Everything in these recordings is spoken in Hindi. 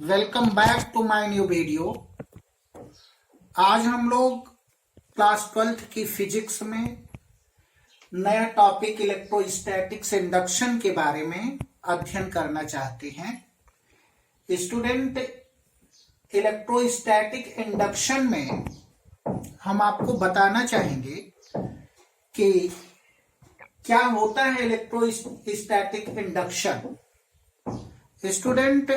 Welcome back to my new video. आज हम लोग क्लास 12th की फिजिक्स में नया टॉपिक इलेक्ट्रोस्टैटिक्स इंडक्शन के बारे में अध्ययन करना चाहते हैं। स्टूडेंट, इलेक्ट्रोस्टैटिक इंडक्शन में हम आपको बताना चाहेंगे कि क्या होता है इलेक्ट्रोस्टैटिक इंडक्शन। स्टूडेंट,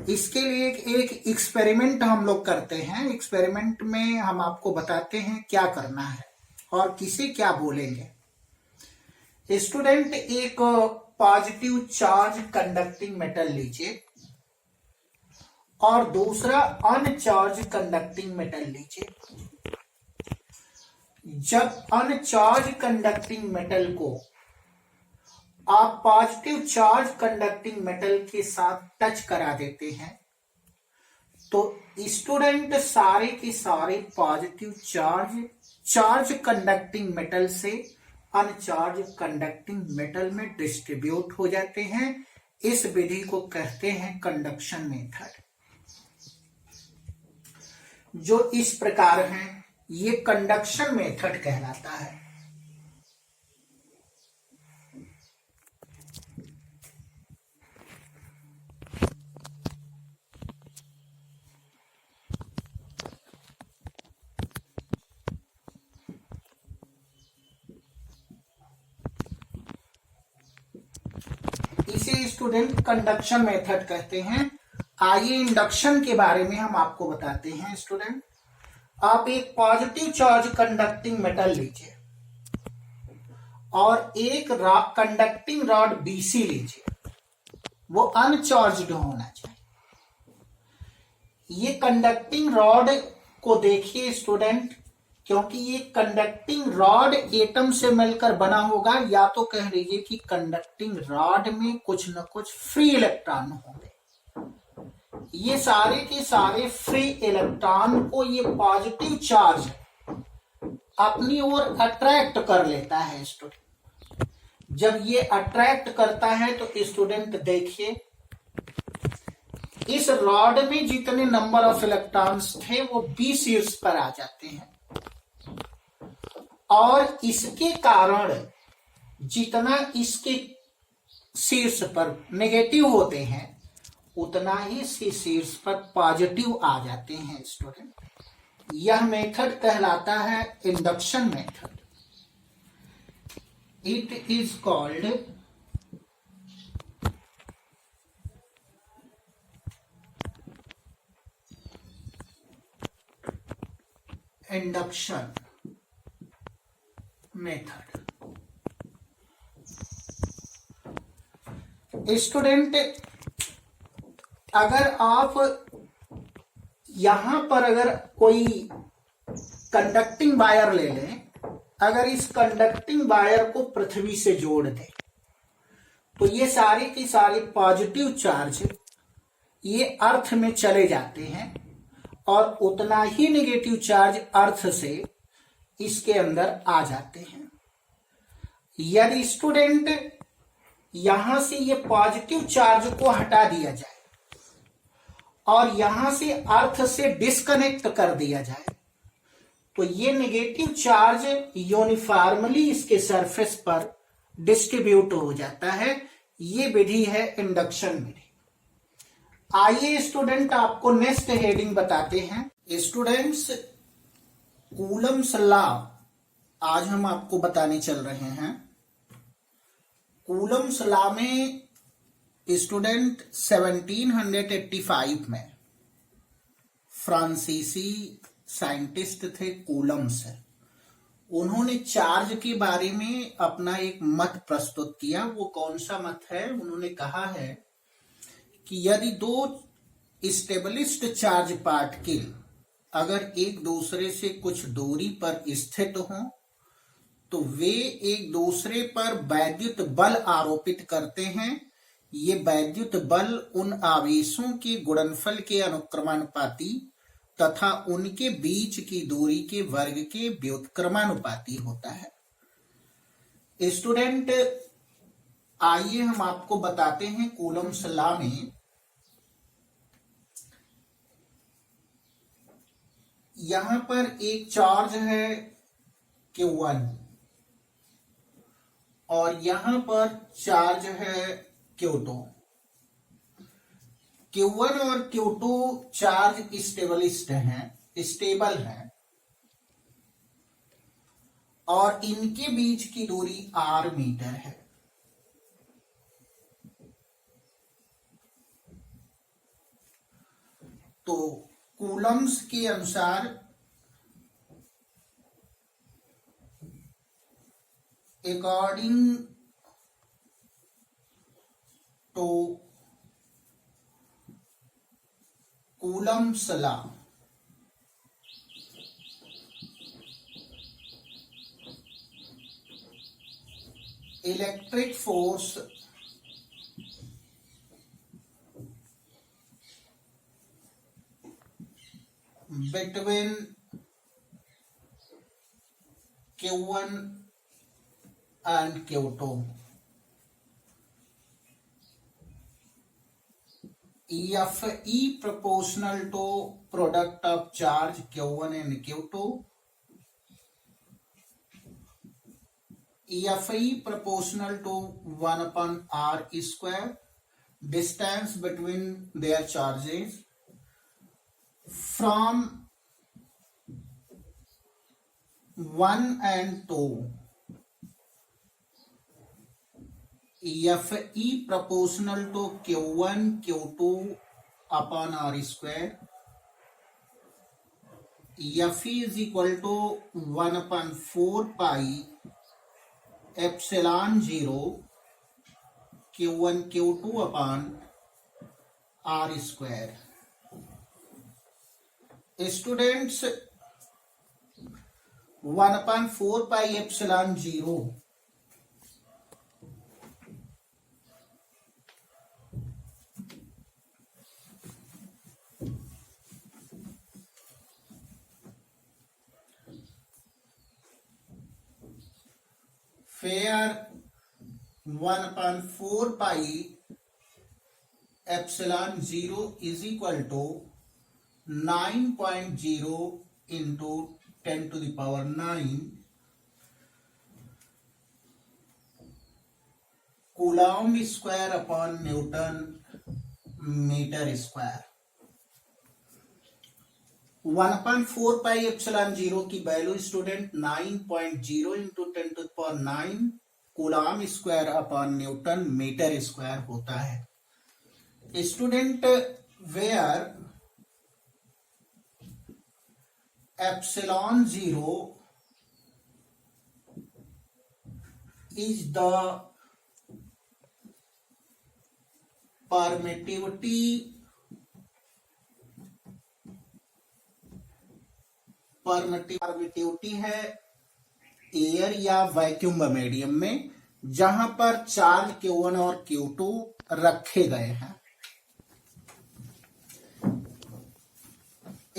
इसके लिए एक एक्सपेरिमेंट हम लोग करते हैं। एक्सपेरिमेंट में हम आपको बताते हैं क्या करना है और किसे क्या बोलेंगे। स्टूडेंट, एक पॉजिटिव चार्ज कंडक्टिंग मेटल लीजिए और दूसरा अनचार्ज कंडक्टिंग मेटल लीजिए। जब अनचार्ज कंडक्टिंग मेटल को आप पॉजिटिव चार्ज कंडक्टिंग मेटल के साथ टच करा देते हैं तो स्टूडेंट सारे के सारे पॉजिटिव चार्ज कंडक्टिंग मेटल से अनचार्ज कंडक्टिंग मेटल में डिस्ट्रीब्यूट हो जाते हैं। इस विधि को कहते हैं कंडक्शन मेथड। जो इस प्रकार है ये कंडक्शन मेथड कहलाता है। इसे स्टूडेंट कंडक्शन मेथड कहते हैं। आइए इंडक्शन के बारे में हम आपको बताते हैं। स्टूडेंट, आप एक पॉजिटिव चार्ज कंडक्टिंग मेटल लीजिए और एक कंडक्टिंग रॉड BC लीजिए। वो अनचार्ज्ड होना चाहिए। ये कंडक्टिंग रॉड को देखिए स्टूडेंट, क्योंकि ये कंडक्टिंग रॉड एटम से मिलकर बना होगा, या तो कह लीजिए कि कंडक्टिंग रॉड में कुछ न कुछ फ्री इलेक्ट्रॉन होंगे। ये सारे के सारे फ्री इलेक्ट्रॉन को ये पॉजिटिव चार्ज अपनी ओर अट्रैक्ट कर लेता है। स्टूडेंट, जब ये अट्रैक्ट करता है तो स्टूडेंट देखिए, इस रॉड में जितने नंबर ऑफ इलेक्ट्रॉन्स थे वो B शीर्ष पर आ जाते हैं और इसके कारण जितना इसके शीर्ष पर नेगेटिव होते हैं उतना ही इसके शीर्ष पर पॉजिटिव आ जाते हैं। स्टूडेंट, यह मेथड कहलाता है induction method. It is called induction method. Student, अगर आप यहां पर अगर कोई कंडक्टिंग वायर ले लें, अगर इस कंडक्टिंग वायर को पृथ्वी से जोड़ दें तो ये सारे के सारे पॉजिटिव चार्ज ये अर्थ में चले जाते हैं और उतना ही नेगेटिव चार्ज अर्थ से इसके अंदर आ जाते हैं। यदि स्टूडेंट यहां से ये पॉजिटिव चार्ज को हटा दिया जाए और यहां से अर्थ से डिस्कनेक्ट कर दिया जाए तो ये नेगेटिव चार्ज यूनिफॉर्मली इसके सरफेस पर डिस्ट्रीब्यूट हो जाता है। ये विधि है इंडक्शन विधि। आइए स्टूडेंट आपको नेक्स्ट हेडिंग बताते हैं। स्टूडेंट्स, कूलम्स लॉ आज हम आपको बताने चल रहे हैं। कूलम्स लॉ में स्टूडेंट 1785 में फ्रांसीसी साइंटिस्ट थे कूलम्स। उन्होंने चार्ज के बारे में अपना एक मत प्रस्तुत किया। वो कौन सा मत है? उन्होंने कहा है कि यदि दो स्टेबलिस्ट चार्ज पार्टिकल अगर एक दूसरे से कुछ दूरी पर स्थित हों तो वे एक दूसरे पर वैद्युत बल आरोपित करते हैं। ये वैद्युत बल उन आवेशों के गुणनफल के अनुक्रमानुपाती तथा उनके बीच की दूरी के वर्ग के व्युत्क्रमानुपाती होता है। स्टूडेंट, आइए हम आपको बताते हैं कूलम्स लॉ में यहां पर एक चार्ज है Q1 और यहां पर चार्ज है Q2। Q1 और Q2 चार्ज स्टेबल हैं और इनके बीच की दूरी r मीटर है। तो कूलम्स के अनुसार according to Coulomb's law, electric force between Q1 and Q2 Fe proportional to product of charge Q1 and Q2, Fe proportional to 1 upon r square, distance between their charges from 1 and 2, Fe proportional to Q1 Q2 upon r square, Fe is equal to 1 upon 4 pi epsilon 0 Q1 Q2 upon r square। Students 1 upon 4 pi epsilon 0 where 1 upon 4 pi epsilon 0 is equal to 9.0 into 10 to the power 9 coulomb square upon newton metre square. 1/4 pi epsilon 0 की value student 9.0 into 10 to the power 9 coulomb square upon newton metre square होता है। Student where epsilon 0 is the permittivity है एयर या वैक्यूम मीडियम में, जहां पर चार्ज Q1 और Q2 रखे गए हैं।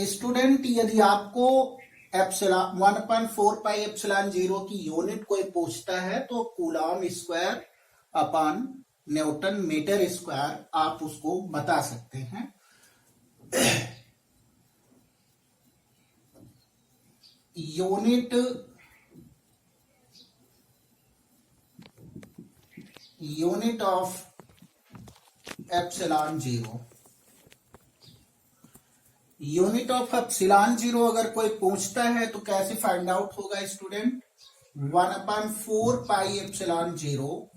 स्टूडेंट यदि आपको एप्सिलॉन 1/4 पाई एप्सिलॉन 0 की यूनिट कोई पूछता है तो coulomb square upon newton metre square आप उसको बता सकते हैं। Unit of epsilon 0, unit of epsilon 0 अगर कोई पूछता है तो कैसे फाइंड आउट होगा student? 1/4 pi epsilon 0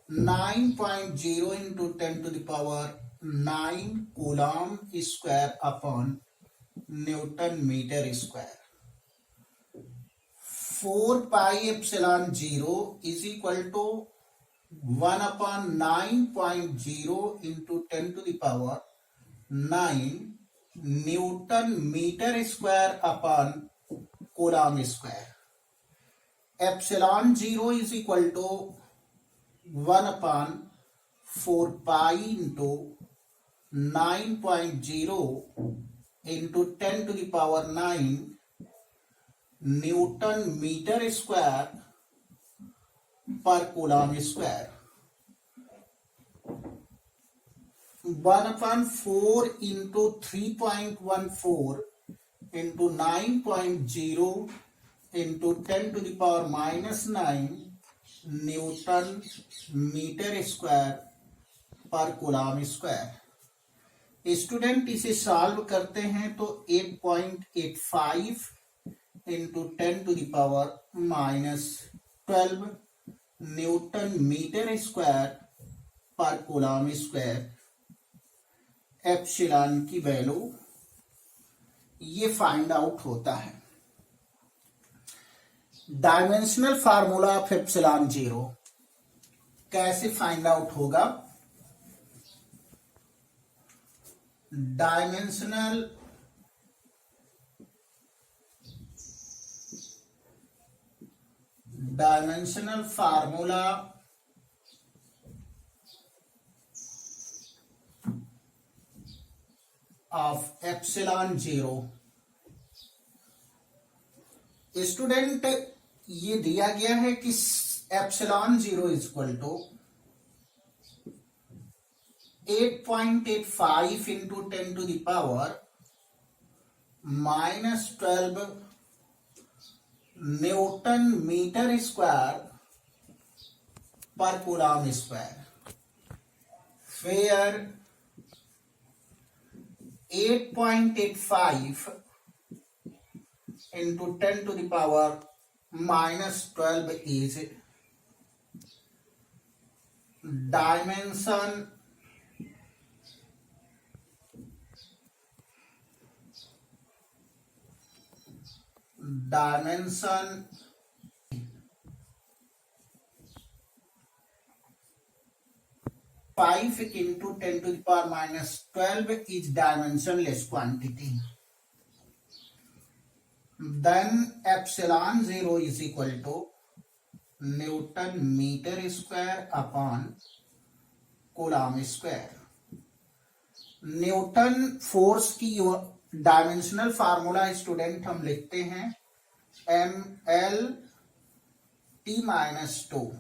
9.0 into 10 to the power 9 coulomb square upon newton metre square. 4 pi epsilon 0 is equal to 1/9.0 into 10 to the power 9 newton metre square upon coulomb square. Epsilon 0 is equal to 1/4 pi into 9.0 into 10 to the power 9 newton metre square पर coulomb square. 1/4 into 3.14 into 9.0 into 10 to the power minus 9 newton metre square पर कूलम स्क्वायर। स्टूडेंट इसे सॉल्व करते हैं तो 8.85 into 10 to the power minus 12 newton metre square पर कूलम स्क्वायर एप्सिलॉन की वैल्यू ये फाइंड आउट होता है। Dimensional formula of epsilon zero कैसे फाइंड आउट होगा? Dimensional formula of epsilon zero. Student ये दिया गया है कि epsilon zero is equal to 8.85 into 10 to the power minus 12 newton metre square पर coulomb square, where 8.85 into 10 to the power minus 12 is dimension five into 10 to the power minus 12 is dimensionless quantity. Then epsilon zero is equal to newton metre square upon coulomb square. Newton force की डायमेंशनल फार्मूला स्टूडेंट हम लिखते हैं mL/t-2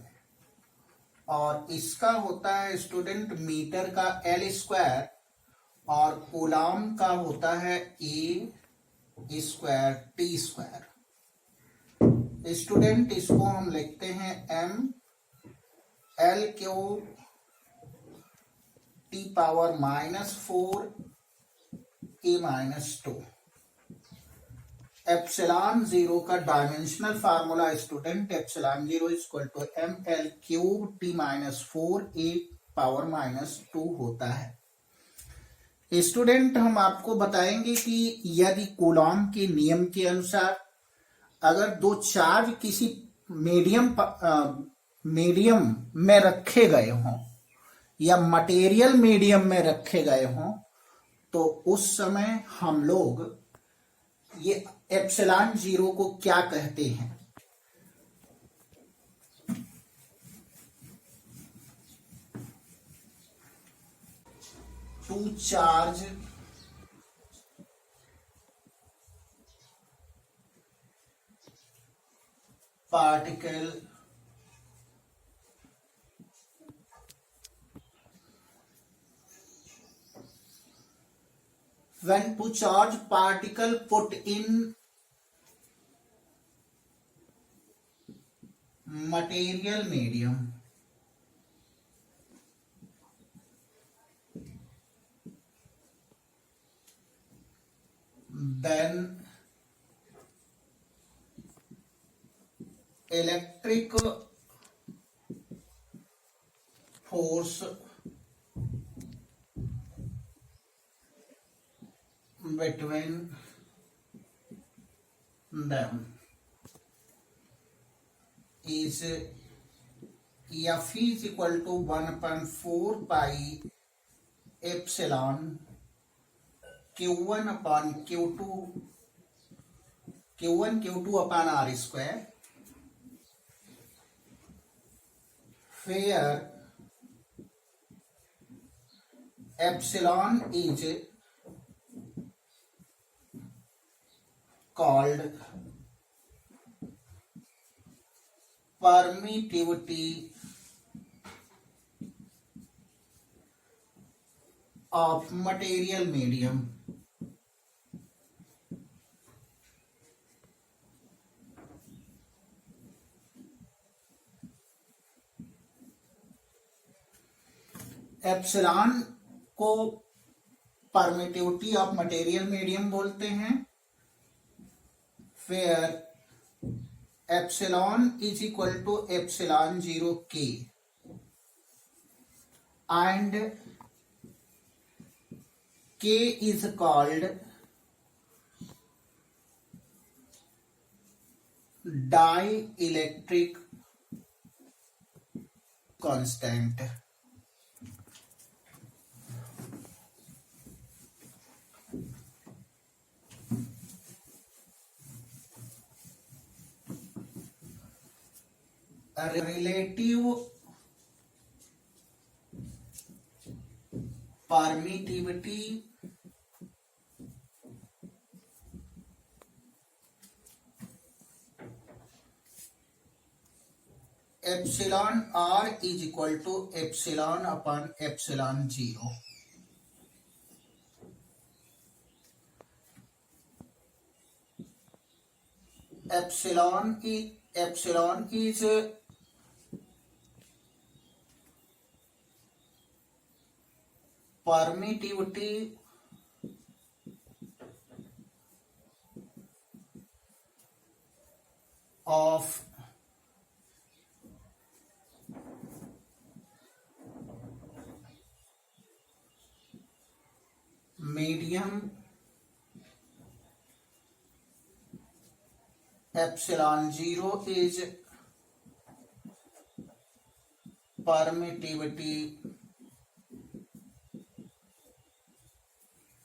और इसका होता है स्टूडेंट मीटर का L स्क्वायर और कूलम का होता है A square T square. Student इसको हम लिखते हैं mL³ T⁻⁴ A-2। Epsilon zero का dimensional formula student epsilon zero equal to mL³ T-4 A⁻² होता है। स्टूडेंट हम आपको बताएंगे कि यदि कूलॉम के नियम के अनुसार अगर दो चार्ज किसी मीडियम में रखे गए हों या मटेरियल मीडियम में रखे गए हों तो उस समय हम लोग ये एप्सिलॉन जीरो को क्या कहते हैं? Two charge particle when two charge particle put in material medium then electric force between them is F is equal to 1/4 pi epsilon Q1 upon Q2 upon R square, where epsilon is called permittivity of material medium. Epsilon को परमिटिविटी ऑफ मटेरियल मीडियम बोलते हैं, where epsilon is equal to epsilon 0 k and k is called dielectric constant. Relative permittivity epsilon r is equal to epsilon upon epsilon 0. Epsilon is permittivity of medium epsilon 0 is permittivity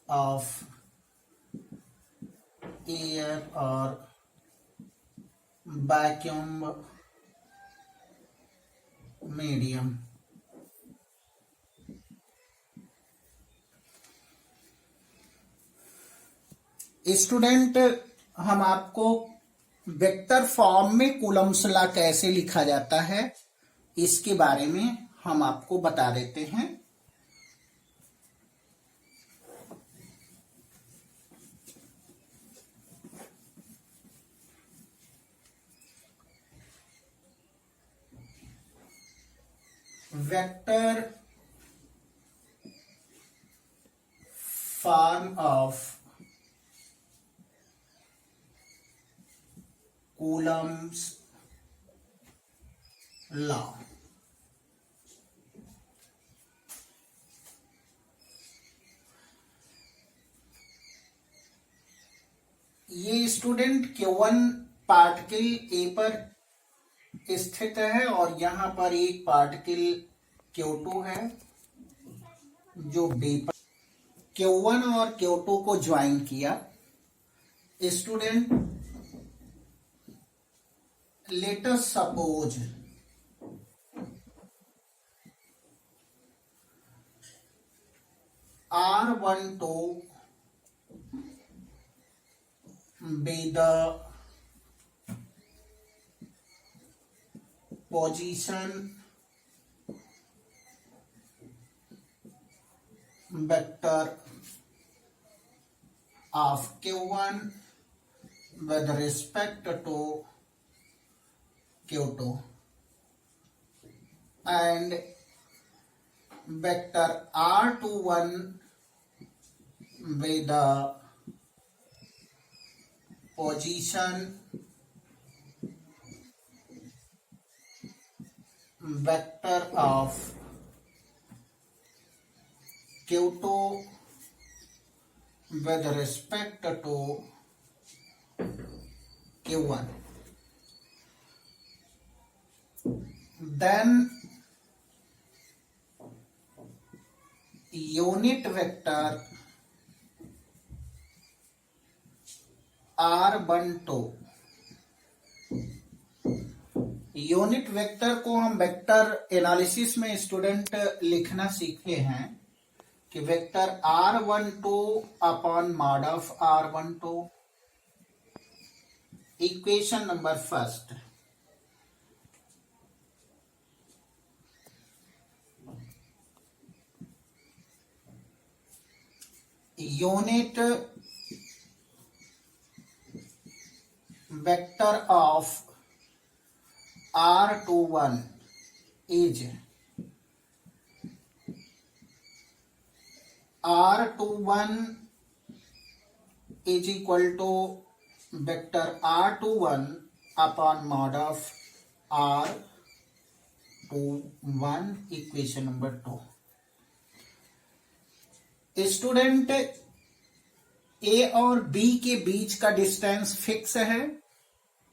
of air or vacuum medium. Student, हम आपको वेक्टर फॉर्म में कूलम्ब्स लॉ कैसे लिखा जाता है इसके बारे में हम आपको बता देते हैं। Vector form of Coulomb's law. ये स्टूडेंट Q1 पार्टिकल ए पर स्थित है और यहां पर एक पार्टिकल Q2 है जो बी पर। Q1 और Q2 को ज्वाइन किया। Student, let us suppose R12 be the position vector of Q1 with respect to Q2 and vector R21 with the position vector of Q2 with respect to Q1. Then unit vector R12, unit vector को हम वेक्टर एनालिसिस में स्टूडेंट लिखना सीखे हैं कि vector R12 upon mod of R12। Equation number first, unit vector of R21 is R21 is equal to vector R21 upon mod of R21 equation number 2। Student A और बी के बीच का डिस्टेंस फिक्स है,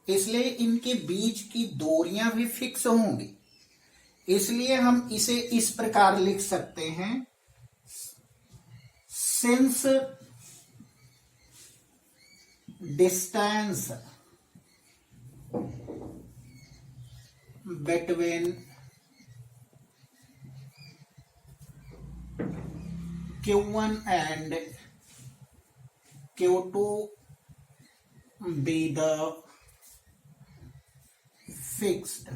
इसलिए इनके बीच की दूरियां भी फिक्स होंगी। इसलिए हम इसे इस प्रकार लिख सकते हैं, since distance between Q1 and Q2 be the fixed,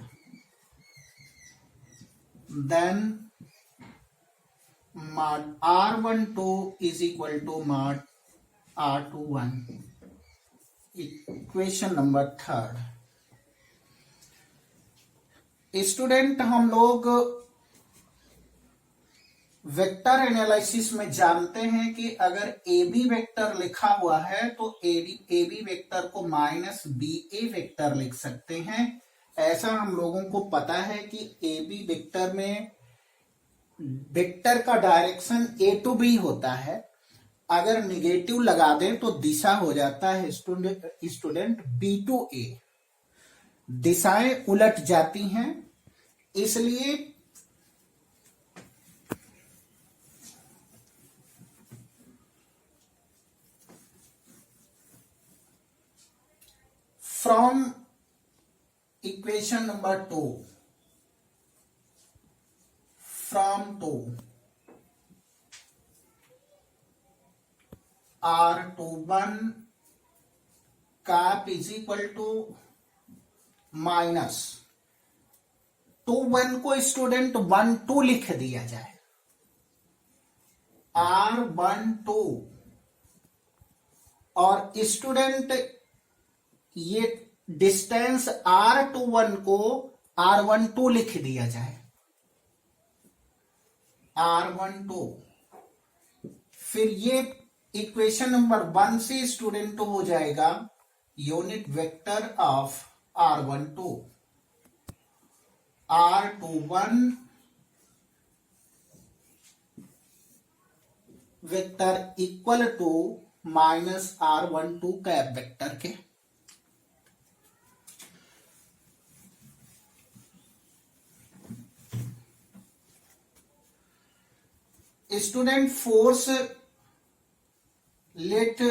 then mod R12 is equal to mod R21 equation number 3। Student हम लोग वेक्टर एनालिसिस में जानते हैं कि अगर ए बी वेक्टर लिखा हुआ है तो ए बी वेक्टर को माइनस बी ए वेक्टर लिख सकते हैं। ऐसा हम लोगों को पता है कि ए बी वेक्टर में वेक्टर का डायरेक्शन ए टू बी होता है। अगर निगेटिव लगा दें तो दिशा हो जाता है स्टूडेंट बी टू ए, दिशाएं उलट जाती हैं। इसलिए from equation number 2, from 2 R21 cap is equal to minus 21 को स्टूडेंट 12 लिख दिया जाए, R12 और स्टूडेंट ये डिस्टेंस R21 को R12 लिख दिया जाए, R12। फिर ये इक्वेशन नंबर 1 से स्टूडेंट हो जाएगा unit vector of R12, R21 vector equal to minus R12 cap vector के। Student force let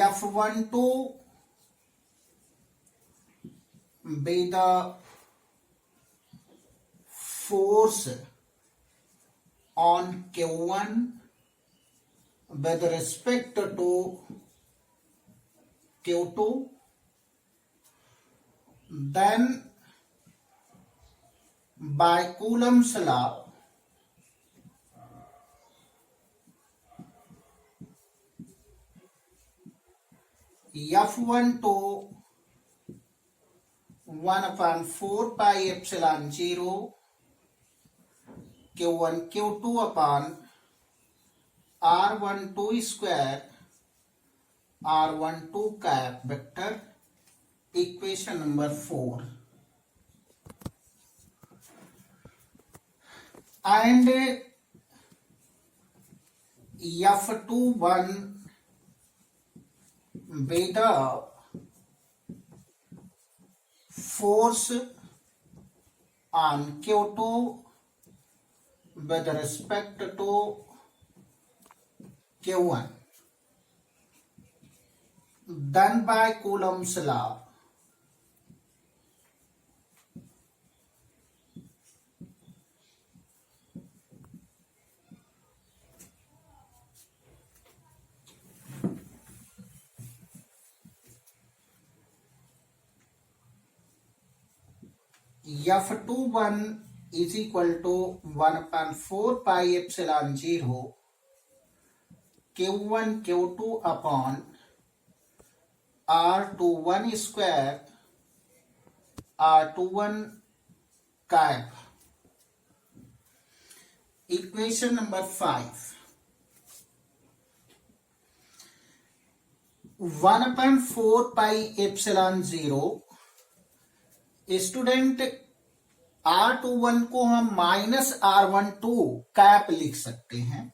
F12 be the force on Q1 with respect to Q2, then by Coulomb's law F12 1/4 pi epsilon 0 Q1 Q2 upon R12 square R12 cap vector equation number 4। and F21 be the force on Q2 with respect to Q1 done by Coulomb's law। F21 is equal to 1/4 pi epsilon 0 Q1 Q2 upon R21 square R21 cap. Equation number 5, 1/4 pi epsilon 0। Student R21 को हम -R12 कैप लिख सकते हैं।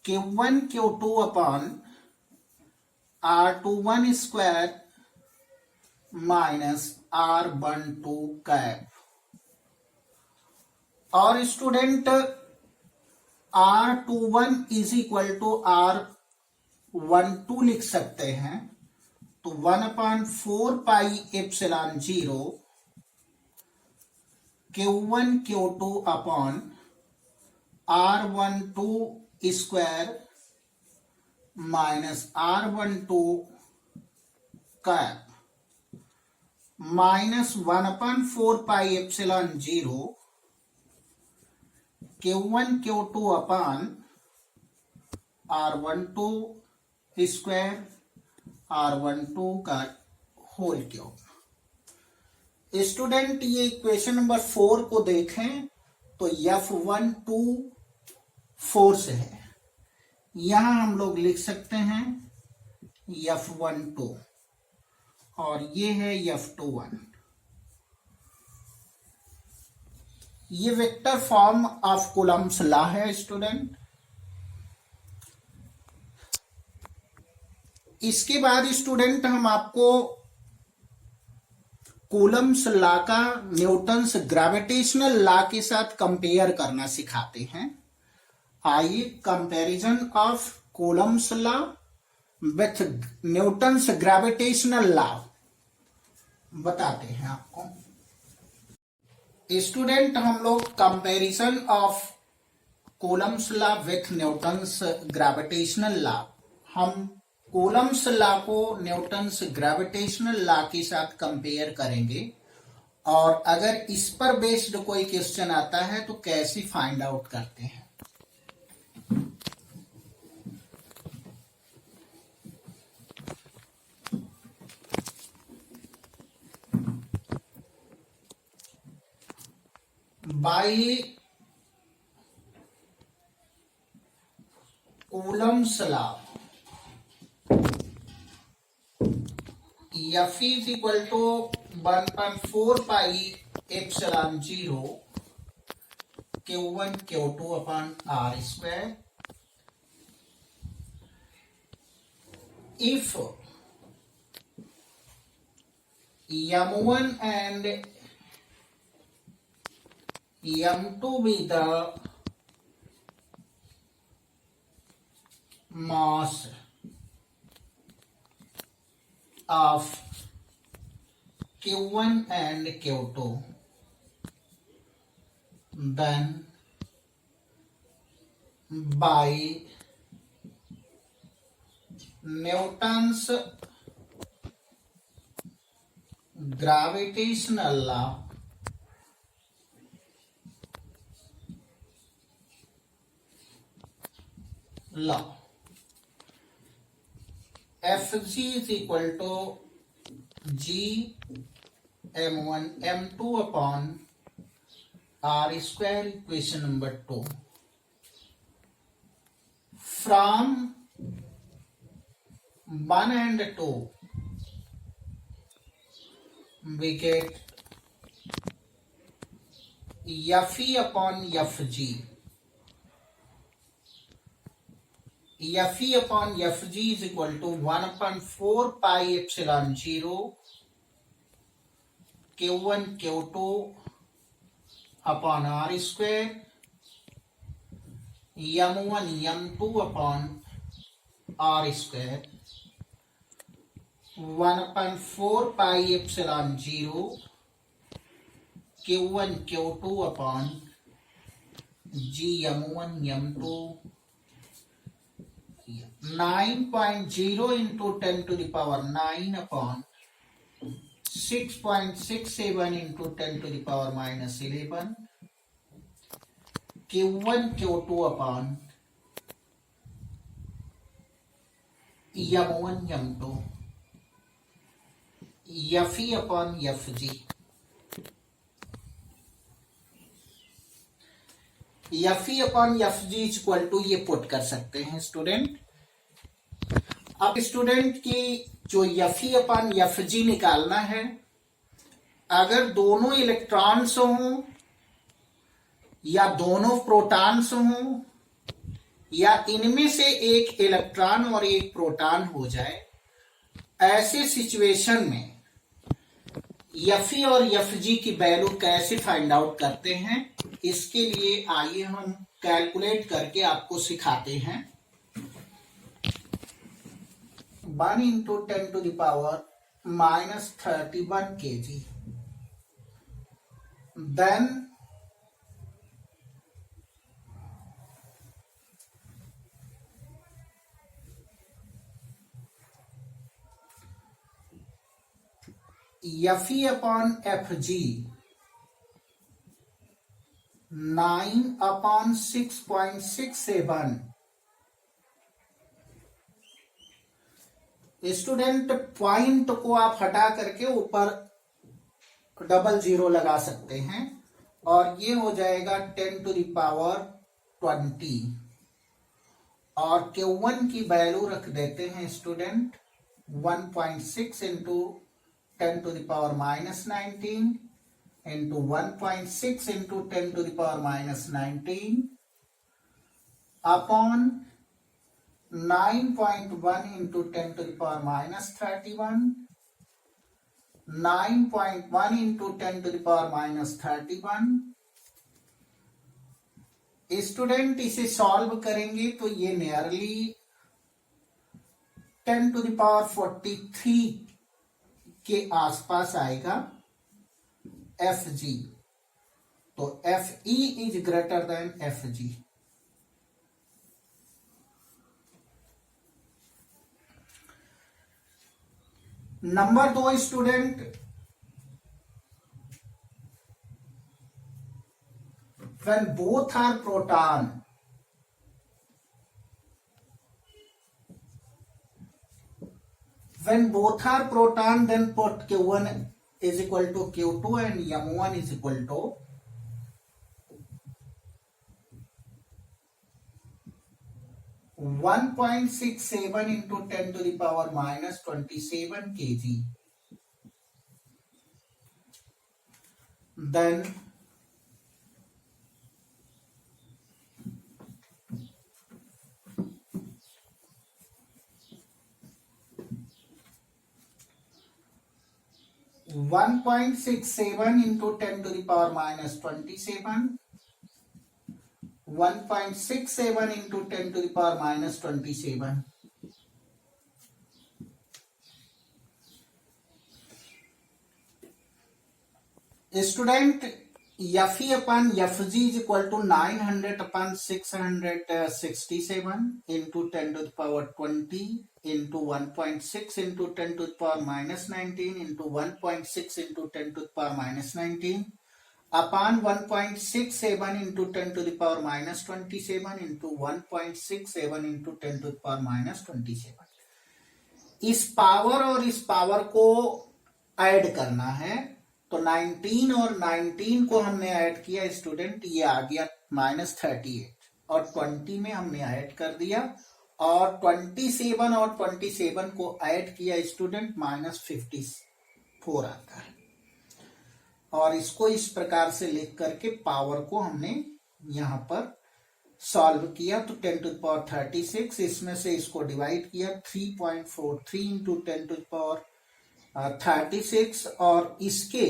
Q1 Q2 upon R21 square minus R12 cap. और student R21 is equal to R12 लिख सकते हैं। तो 1/4 pi epsilon 0 Q1 Q2 upon R12 square minus R12 cap minus 1/4 pi epsilon 0 Q1 Q2 upon R12 square R12 का होल क्यूब। स्टूडेंट ये इक्वेशन नंबर 4 को देखें तो F12 फोर्स है, यहां हम लोग लिख सकते हैं F12 और ये है F21। ये vector form of Coulomb's law है स्टूडेंट। इसके बाद स्टूडेंट हम आपको कूलम्ब्स लॉ का न्यूटन्स ग्रेविटेशनल लॉ के साथ कंपेयर करना सिखाते हैं। आइए comparison of Coulomb's law with Newton's gravitational law बताते हैं आपको। स्टूडेंट हम लोग comparison of Coulomb's law with Newton's gravitational law, हम कूलम्ब्स लॉ को न्यूटन्स ग्रेविटेशनल लॉ के साथ कंपेयर करेंगे और अगर इस पर बेस्ड कोई क्वेश्चन आता है तो कैसे फाइंड आउट करते हैं। By Coulomb's law F is equal to 1/4 pi epsilon 0 Q1 Q2 upon R square. If M1 and M2 be the mass of Q1 and Q2, then by Newton's gravitational law Fg is equal to G M1 M2 upon R square, equation number 2. From 1 and 2 we get Fe upon Fg. Fe upon Fg is equal to 1/4 pi epsilon 0 Q1 Q2 upon R square M1 M2 upon R square 1/4 pi epsilon 0 Q1 Q2 upon G M1 M2 9.0 into 10 to the power 9 upon 6.67 into 10 to the power minus 11 Q1 Q2 upon m1 m2 fe upon fg, fe upon fg equal to ये पुट कर सकते हैं स्टूडेंट। अब स्टूडेंट की जो fe अपॉन fg निकालना है, अगर दोनों इलेक्ट्रॉन्स हों या दोनों प्रोटॉन्स हों या इनमें से एक इलेक्ट्रॉन और एक प्रोटॉन हो जाए, ऐसे सिचुएशन में fe और fg की वैल्यू कैसे फाइंड आउट करते हैं, इसके लिए आइए हम कैलकुलेट करके आपको सिखाते हैं। 1 into 10 to the power -31 kg, then fe upon fg 9 upon 6.67। Student point को आप हटा करके ऊपर 00 लगा सकते हैं और ये हो जाएगा 10 टू द पावर 20 और Q1 की वैल्यू रख देते हैं student 1.6 into 10 to the power -19 into 1.6 into 10 to the power -19 upon 9.1 into 10 to the power -31, 9.1 into 10 to the power -31। Student इसे सॉल्व करेंगे तो ये नियरली 10 to the power 43 के आसपास आएगा Fg, तो Fe is greater than Fg। Number 2 student, when both are proton, when both are proton, then put Q1 is equal to Q2 and m1 is equal to 1.67 into 10 to the power -27 kg, then 1.67 into 10 to the power -27, 1.67 into 10 to the power -27। Student Fe upon Fg is equal to 900 upon 667 into 10 to the power 20 into 1.6 into 10 to the power -19 into 1.6 into 10 to the power -19 upon 1.67 into 10 to the power -27 into 1.67 into 10 to the power -27। इस पावर और इस पावर को ऐड करना है, तो 19 और 19 को हमने ऐड किया स्टूडेंट, ये आ गया -38 और 20 में हमने ऐड कर दिया और 27 और 27 को ऐड किया स्टूडेंट -54 आता है। और इसको इस प्रकार से लिख करके पावर को हमने यहां पर सॉल्व किया, तो 10 टू द पावर 36, इसमें से इसको डिवाइड किया 3.43 इंटू 10 टू द पावर 36 और इसके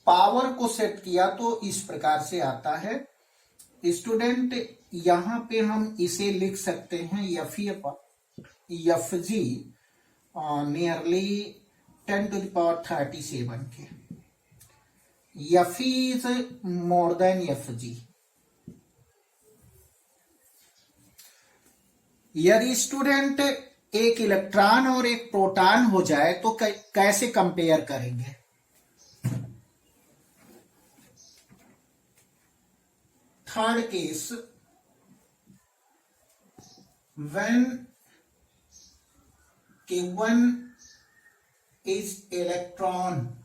पावर को सेट किया तो इस प्रकार से आता है स्टूडेंट। यहां पे हम इसे लिख सकते हैं Fg nearly 10 to the power 37 के। Fe is more than Fg। यदि स्टूडेंट एक इलेक्ट्रॉन और एक प्रोटॉन हो जाए तो कैसे कंपेयर करेंगे? Third case, when Q1 is electron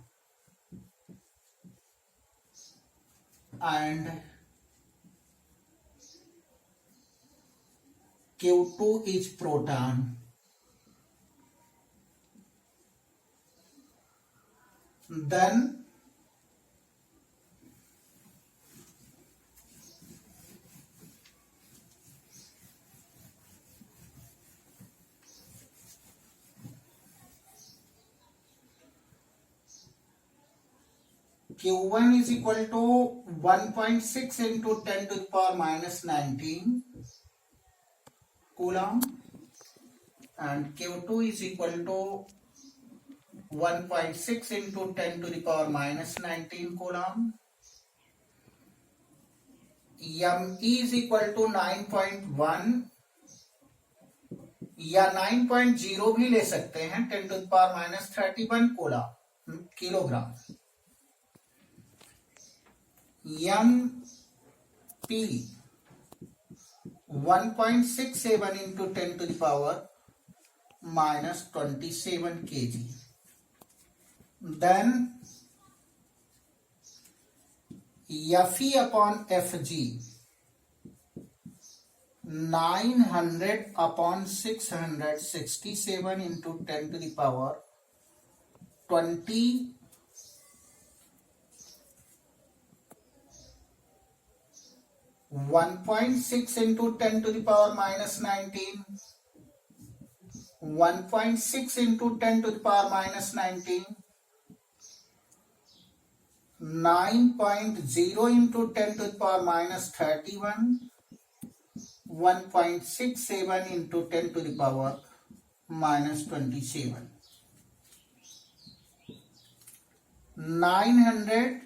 and Q2 is proton. Then Q1 is equal to 1.6 into 10 to the power minus 19 coulomb, and Q2 is equal to 1.6 into 10 to the power minus 19 coulomb. ME is equal to 9.1 या 9.0 भी ले सकते हैं, 10 to the power minus 31 kilogram. MP 1.67 into 10 to the power minus 27 kg. Then FE upon FG 900 upon 667 into 10 to the power 20 1.6 into 10 to the power minus 19 1.6 into 10 to the power minus 19 9.0 into 10 to the power minus 31 1.67 into 10 to the power minus 27 900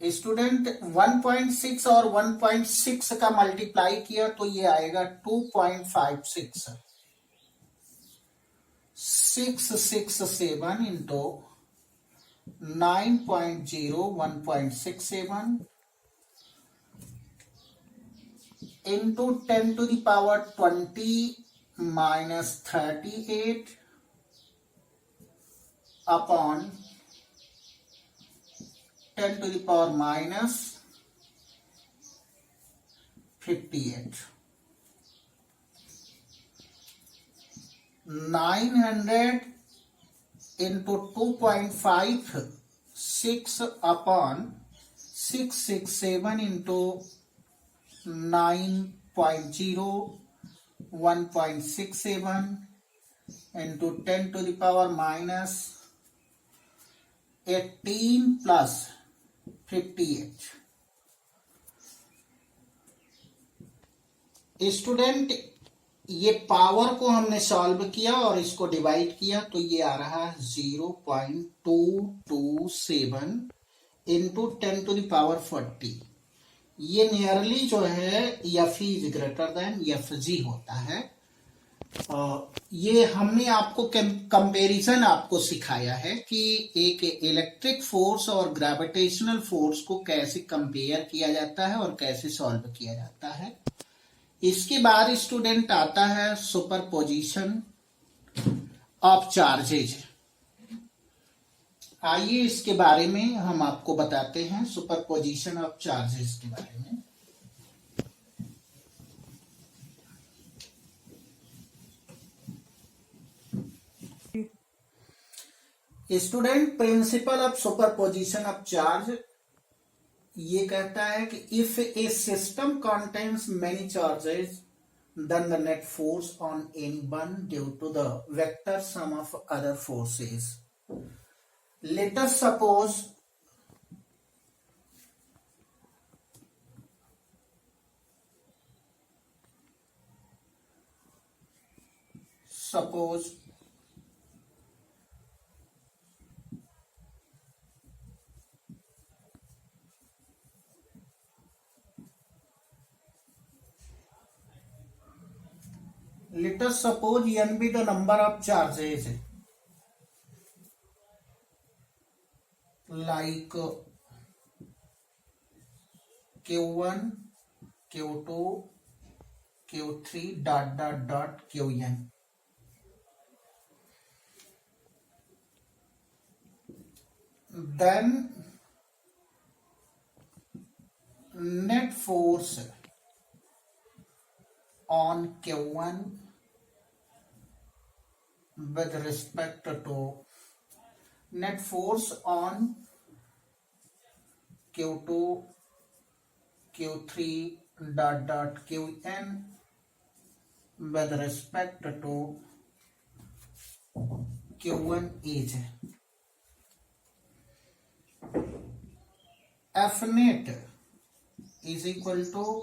student 1.6 और 1.6 का मल्टीप्लाई किया तो ये आएगा 2.56 667 into 9.0 1.67 into 10 to the power 20 minus 38 upon 10 to the power minus 58. 900 into 2.56 upon 667 into 9.0 1.67 into 10 to the power minus 18 plus 58. Student ये पावर को हमने सॉल्व किया और इसको डिवाइड किया तो ये आ रहा है 0.227 इंटू 10 टू द पावर 40. ये नियरली जो है FE is greater than FG होता है. ये हमने आपको कंपैरिजन आपको सिखाया है कि एक इलेक्ट्रिक फोर्स और ग्रेविटेशनल फोर्स को कैसे कंपेयर किया जाता है और कैसे सॉल्व किया जाता है. इसके बाद स्टूडेंट आता है सुपरपोजिशन ऑफ चार्जेज. आइए इसके बारे में हम आपको बताते हैं, सुपरपोजिशन ऑफ चार्जेस के बारे में. Student principle of superposition of charge ये कहता है कि if a system contains many charges then the net force on any one due to the vector sum of other forces. Let us suppose let us suppose n be the number of charges like Q1 Q2 Q3 ... Qn. then net force on Q1 with respect to net force on Q2, Q3 dot Qn with respect to Q1 is F net is equal to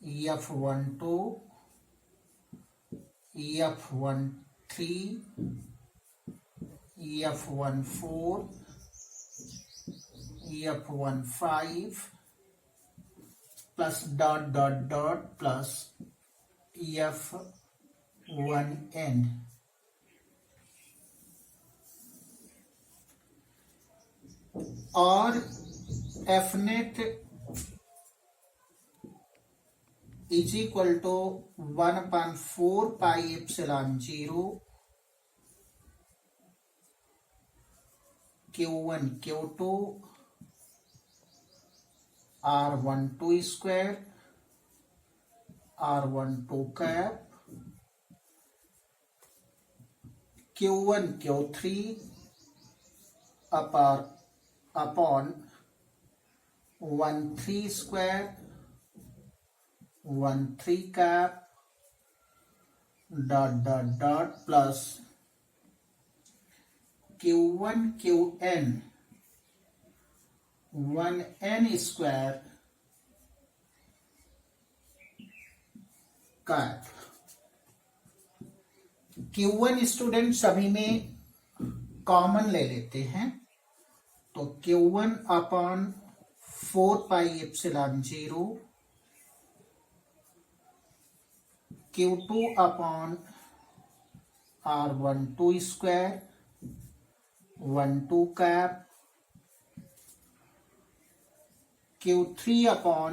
F12, F13, F14, F15 plus dot plus F1n. और F net is equal to 1/4 pi epsilon 0 Q1 Q2 R12 square R12 cap Q1 Q3 upon 1/3 square 1/3 cap dot plus Q1 Qn 1n square cap. Q1 student सभी में कॉमन ले लेते हैं, तो Q1 upon 4 pi epsilon 0 Q2 upon R12 square 12 cap Q3 upon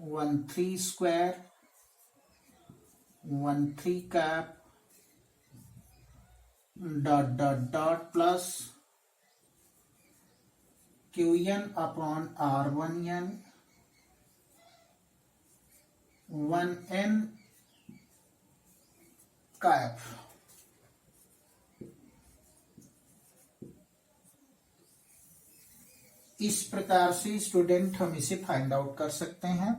13 square 13 cap dot plus Qn upon R1n 1n cap. इस प्रकार से स्टूडेंट हम इसे फाइंड आउट कर सकते हैं।